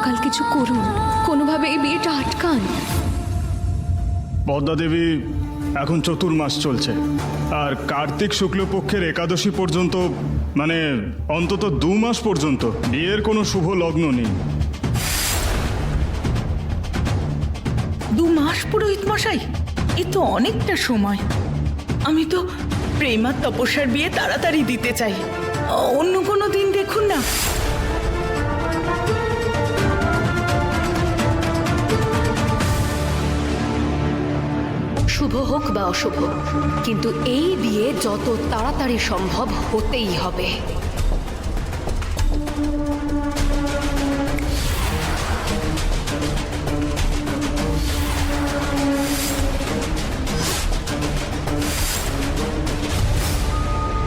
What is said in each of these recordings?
মহাকাল কিছু করুন, কোনোভাবে এই বিয়েটা আটকান। পদ্মা দেবী, এখন চতুর্মাস চলছে আর কার্তিক শুক্লপক্ষের একাদশী পর্যন্ত, মানে অন্তত 2 মাস পর্যন্ত বিয়ের কোনো শুভ লগ্ন নেই। 2 মাস পুরোহিত মশাই, এ তো অনেকটা সময়। আমি তো প্রেমার তপস্যার বিয়ে তাড়াতাড়ি দিতে চাই। অন্য কোনো দিন দেখুন না। শুভ হোক বা অশুভ, কিন্তু এই বিয়ে যত তাড়াতাড়ি সম্ভব হতেই হবে।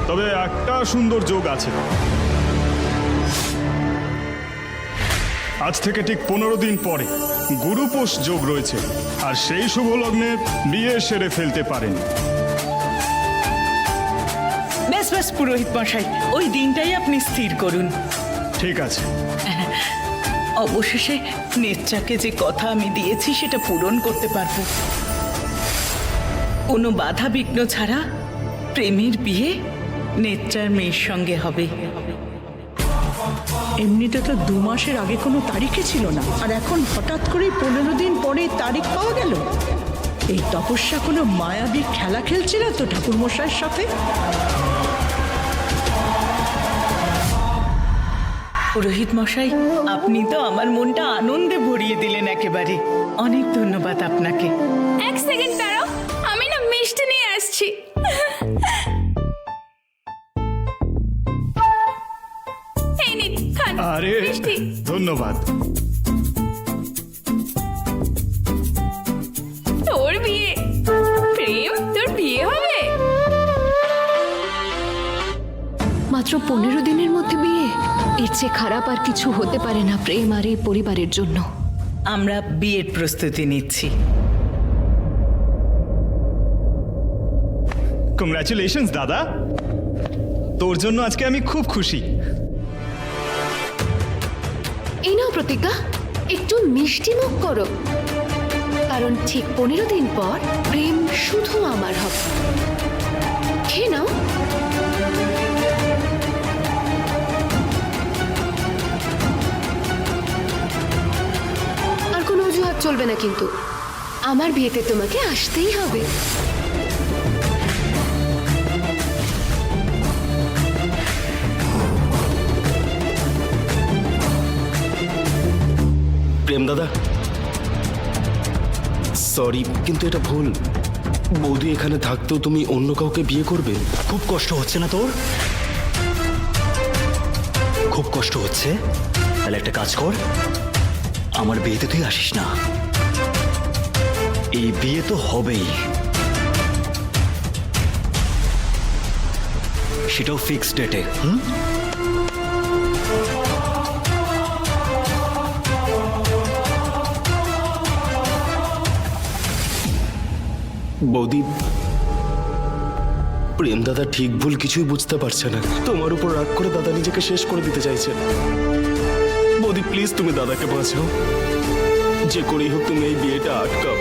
তবে একটা সুন্দর যোগ আছে। আজ থেকে ঠিক 15 দিন পরে গুরুপোষ যোগ রয়েছে, আর সেই শুভ লগ্নে বিয়ে সেরে ফেলতে পারেন। ব্যাস ব্যাস পুরোহিত মশাই, ওই দিনটাই আপনি স্থির করুন। ঠিক আছে। অবশেষে নেত্রাকে যে কথা আমি দিয়েছি সেটা পূরণ করতে পারবো। কোনো বাধা বিঘ্ন ছাড়া প্রেমের বিয়ে নেত্রার মেয়ের সঙ্গে হবে। এমনিতে তো 2 মাসের আগে কোনো তারিখই ছিল না, আর এখন হঠাৎ করেই 15 দিন পরে তারিখ পাওয়া গেল। এই তপস্যা কোনো মায়াবী খেলা খেলছে না তো ঠাকুরমশাইয়ের সাথে? পুরোহিত মশাই, আপনি তো আমার মনটা আনন্দে ভরিয়ে দিলেন একেবারে। অনেক ধন্যবাদ আপনাকে। 1 সেকেন্ড দাঁড়াও, আমি না মিষ্টি নিয়ে আসছি। এই নিন, খান আরে মিষ্টি। ধন্যবাদ। তোর বিয়ে, প্রেম, তোর বিয়ে হবে? মাত্র 15 দিনের মধ্যে বিয়ে, এর চেয়ে খারাপ আর কিছু হতে পারে না প্রেম আর এই পরিবারের জন্য। আমরা বিয়ের প্রস্তুতি নিচ্ছি। কংগ্রাচুলেশনস দাদা, তোর জন্য আজকে আমি খুব খুশি। এই নাও প্রতিজ্ঞা, একটু মিষ্টি মুখ করো, কারণ ঠিক 15 দিন পর প্রেম শুধু আমার হবে। খেয়ে নাও। আর কোনো অজুহাত চলবে না কিন্তু, আমার বিয়েতে তোমাকে আসতেই হবে। প্রেম দাদা, সরি, কিন্তু এটা ভুল। বৌদি এখানে থাকতেও তুমি অন্য কাউকে বিয়ে করবে? খুব কষ্ট হচ্ছে না তোর? খুব কষ্ট হচ্ছে? তাহলে একটা কাজ কর, আমার বিয়েতে তুই আসিস না। এই বিয়ে তো হবেই, সেটাও ফিক্সড ডেটে। বৌদি, প্রেম দাদা ঠিক ভুল কিছুই বুঝতে পারছে না। তোমার উপর রাগ করে দাদা নিজেকে শেষ করে দিতে চাইছে। বৌদি প্লিজ, তুমি দাদাকে বাঁচাও। যে করেই হোক তুমি এই বিয়েটা আটকাও।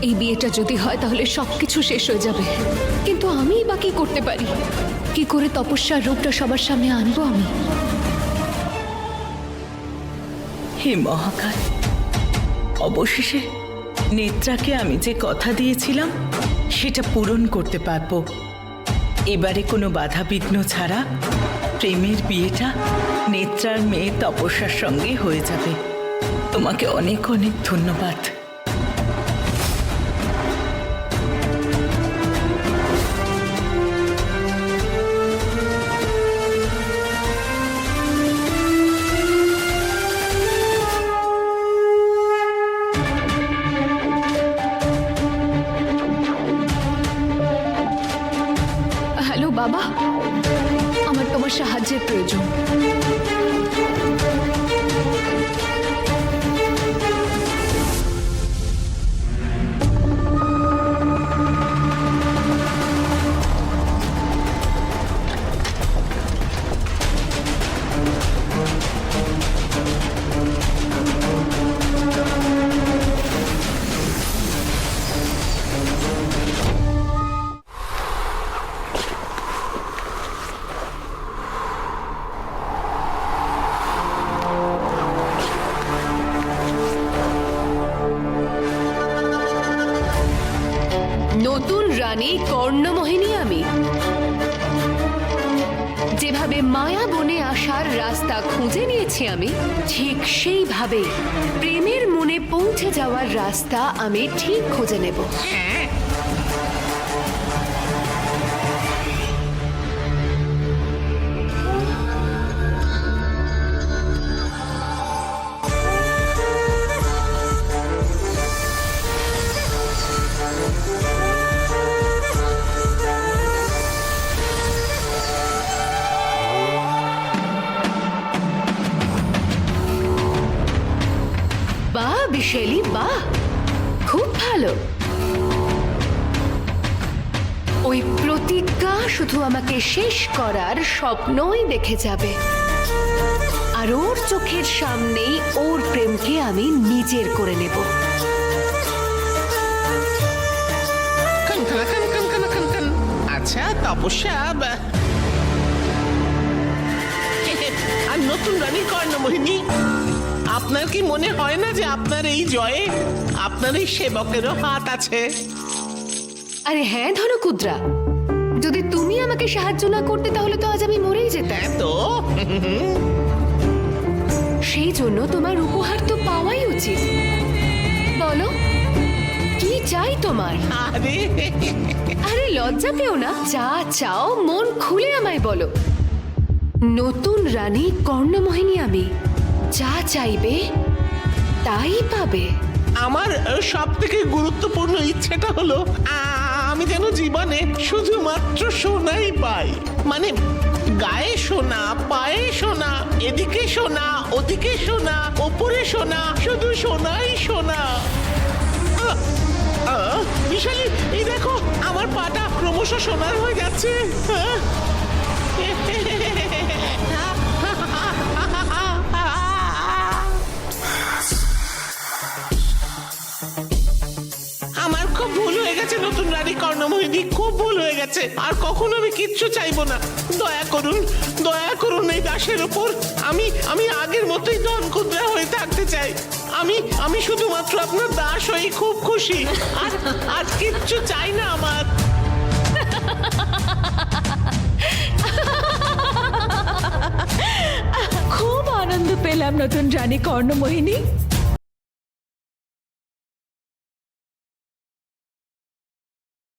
এই বিয়েটা যদি হয় তাহলে সবকিছু শেষ হয়ে যাবে, কিন্তু আমিই বা কি করতে পারি? কি করে তপস্যার রূপটা সবার সামনে আনবো আমি? হে মহাকাল, অবশেষে নেত্রাকে আমি যে কথা দিয়েছিলাম সেটা পূরণ করতে পারবো। এবারে কোনো বাধা বিঘ্ন ছাড়া প্রেমের বিয়েটা নেত্রার মেয়ে তপস্যার সঙ্গে হয়ে যাবে। তোমাকে অনেক অনেক ধন্যবাদ। হ্যালো বাবা, আমার তোমার সাহায্যের প্রয়োজন। যেভাবে মায়া বনে আসার রাস্তা খুঁজে নিয়েছি আমি, ঠিক সেইভাবে প্রেমের মনে পৌঁছে যাওয়ার রাস্তা আমি ঠিক খুঁজে নেব। বাহ বিশেলি, বাহ, খুব ভালো। ওই প্রতিজ্ঞা শুধু আমাকে শেষ করার স্বপ্নই দেখে যাবে, আর ওর চোখের সামনেই ওর প্রেমকে আমি নিজের করে নেব। আচ্ছা তপস্যা আর নতুন রানী কর্ণমোহিনী, আপনার কি মনে হয় না যে আপনার এই জয়ে আপনার এই সেবকেরও হাত আছে? আরে হ্যাঁ ধনকুদ্রা, যদি তুমি আমাকে সাহায্য না করতে তাহলে তো আজ আমি মরেই যেতাম। তো সেই জন্য তোমার উপহার তো পাওয়াই উচিত। বলো কি চাই তোমার? আরে আরে লজ্জা পেও না, যা চাও মন খুলে আমায় বলো। নতুন রানী কর্ণমোহিনী আমি, যা চাইবে তাই পাবে। আমার সব থেকে গুরুত্বপূর্ণ ইচ্ছেটা হলো আমি যেন জীবনে শুধুমাত্র সোনাই পাই, মানে গায়ে সোনা, পায়ে সোনা, এদিকে সোনা, ওদিকে সোনা, ওপরে সোনা, শুধু সোনাই সোনা। বিশালী, এই দেখো আমার পাটা ক্রমশ সোনার হয়ে যাচ্ছে। আমার খুব ভুল হয়ে গেছে নতুন রানী কর্ণমোহিনী, খুব ভুল হয়ে গেছে। আর কখনো আমি কিচ্ছু চাইবো না। দয়া করুন, দয়া করুন এই দাসের উপর। আমি আগের মতোই ধনকুদ্রা হয়ে থাকতে চাই। আমি শুধুমাত্র আপনার দাস হয়ে খুব খুশি। আর কিচ্ছু চাই না আমার। খুব আনন্দ পেলাম নতুন রানী কর্ণমোহিনী।